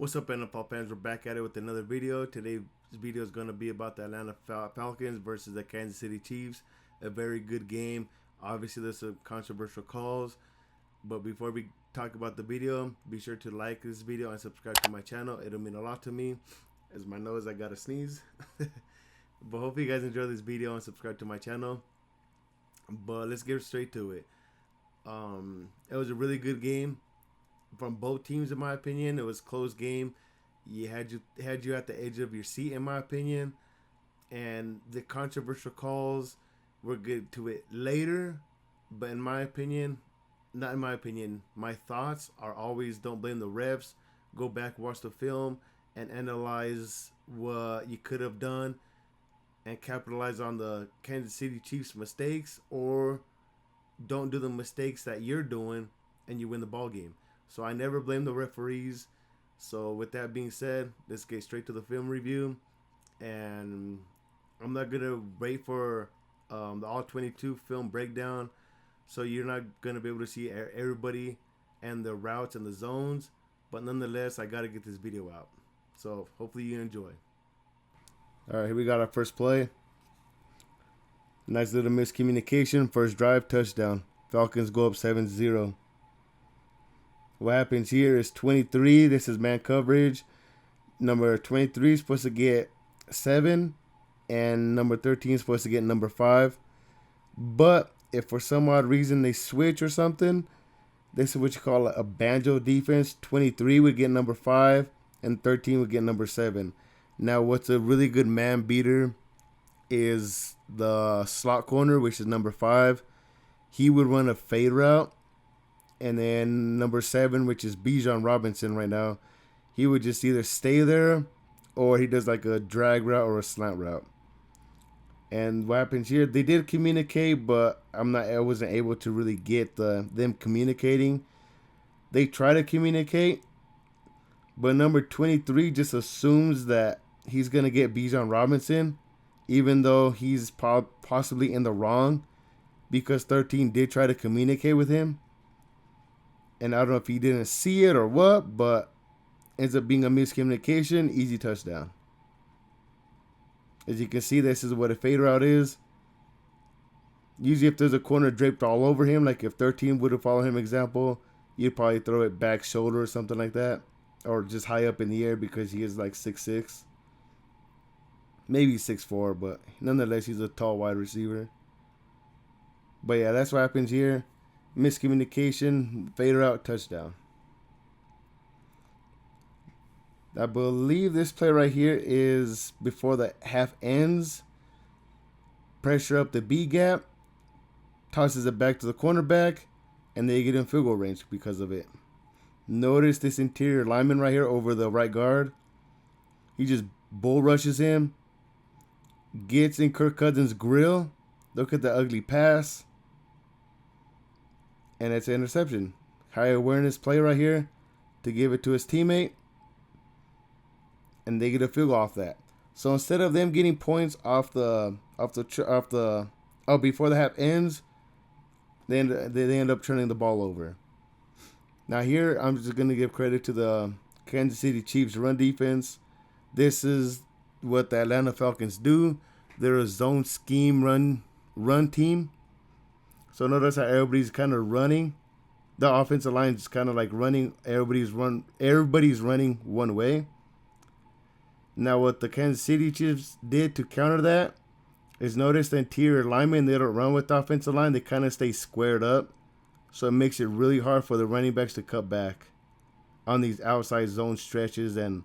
What's up, NFL fans? We're back at it with another video. Today's video is going to be about the Atlanta Falcons versus the Kansas City Chiefs. A very good game. Obviously, there's some controversial calls. But before we talk about the video, be sure to like this video and subscribe to my channel. It'll mean a lot to me. As my nose, I got to sneeze. But hopefully you guys enjoy this video and subscribe to my channel. But let's get straight to it. It was a really good game from both teams, in my opinion. It was a close game. You had you at the edge of your seat, in my opinion. And the controversial calls, we'll get to it later. But in my opinion, not in my opinion, my thoughts are always don't blame the refs. Go back, watch the film, and analyze what you could have done and capitalize on the Kansas City Chiefs mistakes, or don't do the mistakes that you're doing and you win the ball game. So I never blame the referees. So with that being said, let's get straight to the film review. And I'm not going to wait for the all 22 film breakdown. So you're not going to be able to see everybody and the routes and the zones. But nonetheless, I got to get this video out. So hopefully you enjoy. All right, here we got our first play. Nice little miscommunication. First drive, touchdown. Falcons go up 7-0. What happens here is 23. This is man coverage. Number 23 is supposed to get 7. And number 13 is supposed to get number 5. But if for some odd reason they switch or something, this is what you call a banjo defense. 23 would get number 5. And 13 would get number 7. Now, what's a really good man beater is the slot corner, which is number 5. He would run a fade route. And then number 7, which is Bijan Robinson right now, he would just either stay there or he does like a drag route or a slant route. And what happens here, they did communicate, but I wasn't able to really get them communicating. They try to communicate, but number 23 just assumes that he's going to get Bijan Robinson, even though he's possibly in the wrong, because 13 did try to communicate with him. And I don't know if he didn't see it or what, but ends up being a miscommunication. Easy touchdown. As you can see, this is what a fade route is. Usually if there's a corner draped all over him, like if 13 would have followed him example, you'd probably throw it back shoulder or something like that. Or just high up in the air because he is like 6'6". Maybe 6'4", but nonetheless, he's a tall wide receiver. But yeah, that's what happens here. Miscommunication, fade route, touchdown. I believe this play right here is before the half ends. Pressure up the B gap, tosses it back to the cornerback, and they get in field goal range because of it. Notice this interior lineman right here over the right guard. He just bull rushes him, gets in Kirk Cousins' grill. Look at the ugly pass. And it's an interception. High awareness play right here to give it to his teammate. And they get a field goal off that. So instead of them getting points before the half ends, they end up turning the ball over. Now here, I'm just going to give credit to the Kansas City Chiefs run defense. This is what the Atlanta Falcons do. They're a zone scheme run team. So notice how everybody's kind of running. The offensive line is kind of like running. Everybody's running one way. Now what the Kansas City Chiefs did to counter that is notice the interior linemen, they don't run with the offensive line. They kind of stay squared up. So it makes it really hard for the running backs to cut back on these outside zone stretches and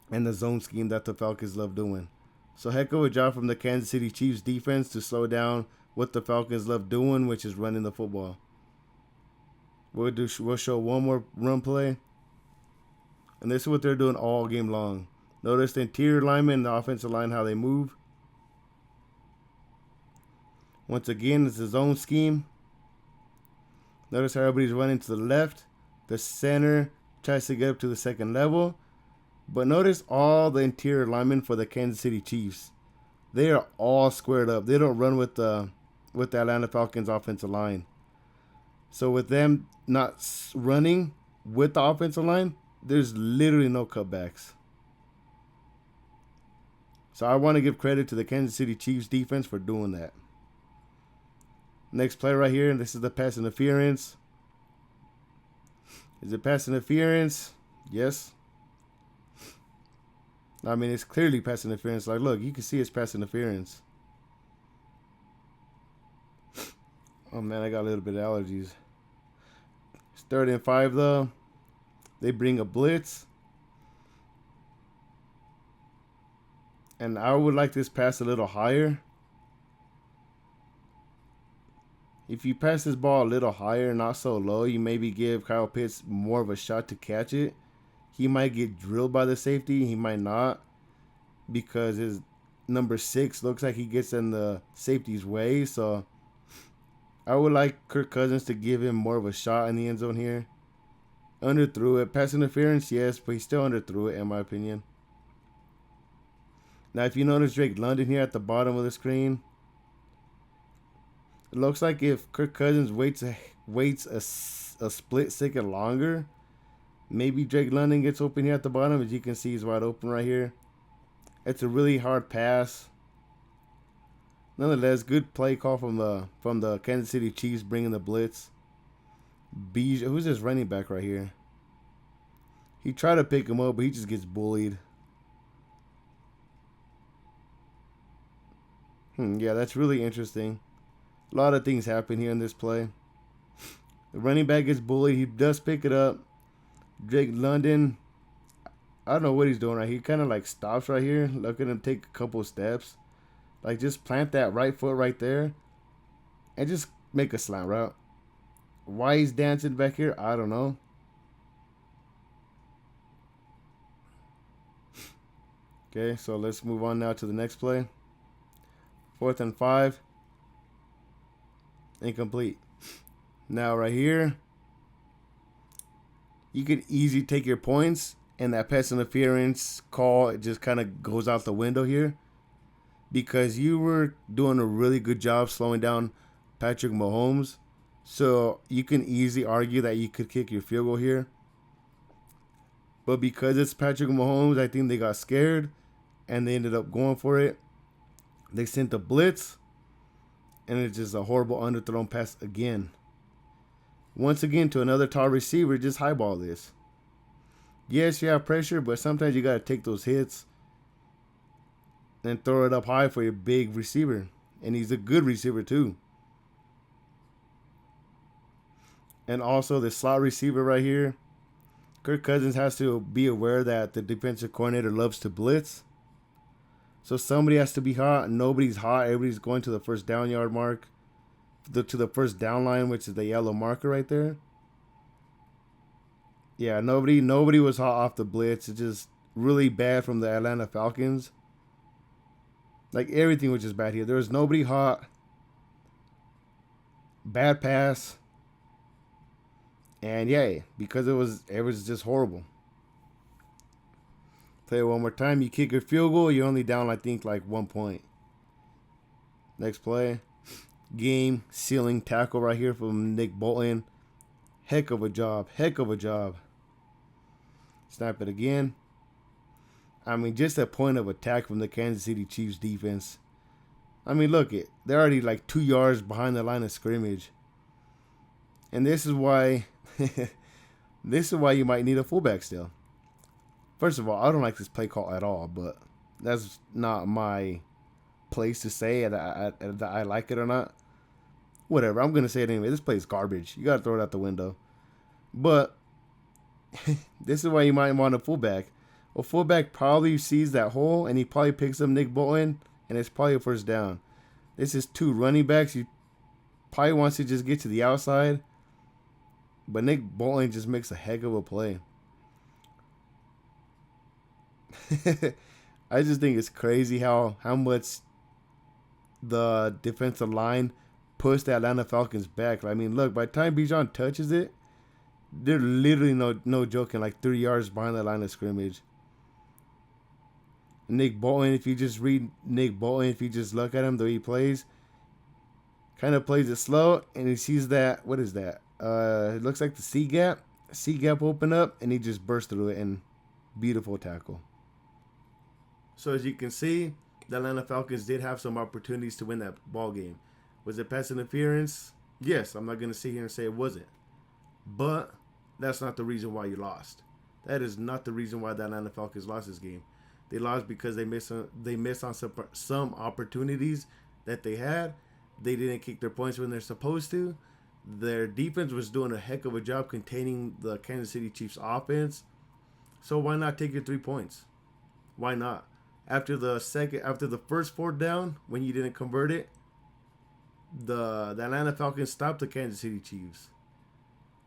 the zone scheme that the Falcons love doing. So heck of a job from the Kansas City Chiefs defense to slow down what the Falcons love doing, which is running the football. We'll show one more run play. And this is what they're doing all game long. Notice the interior linemen and the offensive line, how they move. Once again, it's a zone scheme. Notice how everybody's running to the left. The center tries to get up to the second level. But notice all the interior linemen for the Kansas City Chiefs. They are all squared up. They don't run with the Atlanta Falcons offensive line. So with them not running with the offensive line, There's literally no cutbacks. So I want to give credit to the Kansas City Chiefs defense for doing that. Next play right here, and this is the pass interference. Is it pass interference? Yes. I mean, it's clearly pass interference. Like, look, you can see it's pass interference. Oh, man, I got a little bit of allergies. It's 3rd and 5, though. They bring a blitz. And I would like this pass a little higher. If you pass this ball a little higher, not so low, you maybe give Kyle Pitts more of a shot to catch it. He might get drilled by the safety. He might not, because his number 6 looks like he gets in the safety's way. So I would like Kirk Cousins to give him more of a shot in the end zone here. Underthrew it. Pass interference, yes, but he still underthrew it, in my opinion. Now, if you notice Drake London here at the bottom of the screen, it looks like if Kirk Cousins waits a split second longer, maybe Drake London gets open here at the bottom. As you can see, he's wide open right here. It's a really hard pass. Nonetheless, good play call from the Kansas City Chiefs bringing the blitz. Who's this running back right here? He tried to pick him up, but he just gets bullied. Yeah, that's really interesting. A lot of things happen here in this play. The running back gets bullied. He does pick it up. Drake London, I don't know what he's doing right here. He kind of like stops right here. Look at him take a couple steps. Like, just plant that right foot right there and just make a slant route. Why he's dancing back here, I don't know. Okay, so let's move on now to the next play. 4th and 5. Incomplete. Now right here, you could easily take your points, and that pass interference call, it just kind of goes out the window here, because you were doing a really good job slowing down Patrick Mahomes. So you can easily argue that you could kick your field goal here. But because it's Patrick Mahomes, I think they got scared and they ended up going for it. They sent the blitz, and it's just a horrible underthrown pass again. Once again, to another tall receiver, just highball this. Yes, you have pressure, but sometimes you got to take those hits and throw it up high for your big receiver. And he's a good receiver too. And also the slot receiver right here, Kirk Cousins has to be aware that the defensive coordinator loves to blitz. So somebody has to be hot. Nobody's hot. Everybody's going to the first down yard mark. To the first down line, which is the yellow marker right there. Yeah, nobody was hot off the blitz. It's just really bad from the Atlanta Falcons. Like, everything was just bad here. There was nobody hot. Bad pass. And yeah, because it was just horrible. Play it one more time. You kick your field goal, you're only down, I think, like 1 point. Next play. Game sealing tackle right here from Nick Bolton. Heck of a job. Heck of a job. Snap it again. I mean, just a point of attack from the Kansas City Chiefs defense. I mean, look it. They're already like 2 yards behind the line of scrimmage. And this is why you might need a fullback still. First of all, I don't like this play call at all, but that's not my place to say that I like it or not. Whatever, I'm going to say it anyway. This play is garbage. You got to throw it out the window. But this is why you might want a fullback. A fullback probably sees that hole, and he probably picks up Nick Bolton, and it's probably a first down. This is 2 running backs. He probably wants to just get to the outside, but Nick Bolton just makes a heck of a play. I just think it's crazy how much the defensive line pushed the Atlanta Falcons back. I mean, look, by the time Bijan touches it, they're literally no joking, like 3 yards behind the line of scrimmage. Nick Bolton, if you just read Nick Bolton, if you just look at him the way he plays, kind of plays it slow, and he sees that, what is that? It looks like the C gap. C gap open up, and he just burst through it, and beautiful tackle. So as you can see, the Atlanta Falcons did have some opportunities to win that ball game. Was it pass interference? Yes, I'm not going to sit here and say it wasn't. But that's not the reason why you lost. That is not the reason why the Atlanta Falcons lost this game. They lost because they missed on some opportunities that they had. They didn't kick their points when they're supposed to. Their defense was doing a heck of a job containing the Kansas City Chiefs offense. So why not take your 3 points? Why not? After the first fourth down, when you didn't convert it, the Atlanta Falcons stopped the Kansas City Chiefs.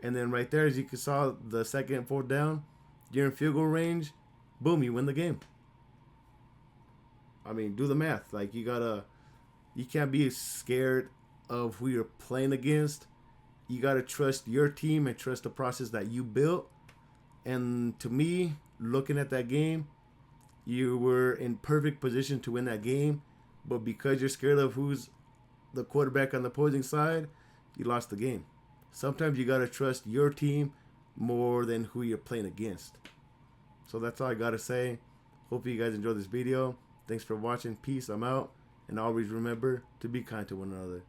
And then right there, as you saw, the second and fourth down, you're in field goal range, boom, you win the game. I mean, do the math. Like, you can't be scared of who you're playing against. You gotta trust your team and trust the process that you built. And to me, looking at that game, you were in perfect position to win that game, but because you're scared of who's the quarterback on the opposing side, you lost the game. Sometimes you got to trust your team more than who you're playing against. So that's all I got to say. Hope you guys enjoyed this video. Thanks for watching. Peace. I'm out. And always remember to be kind to one another.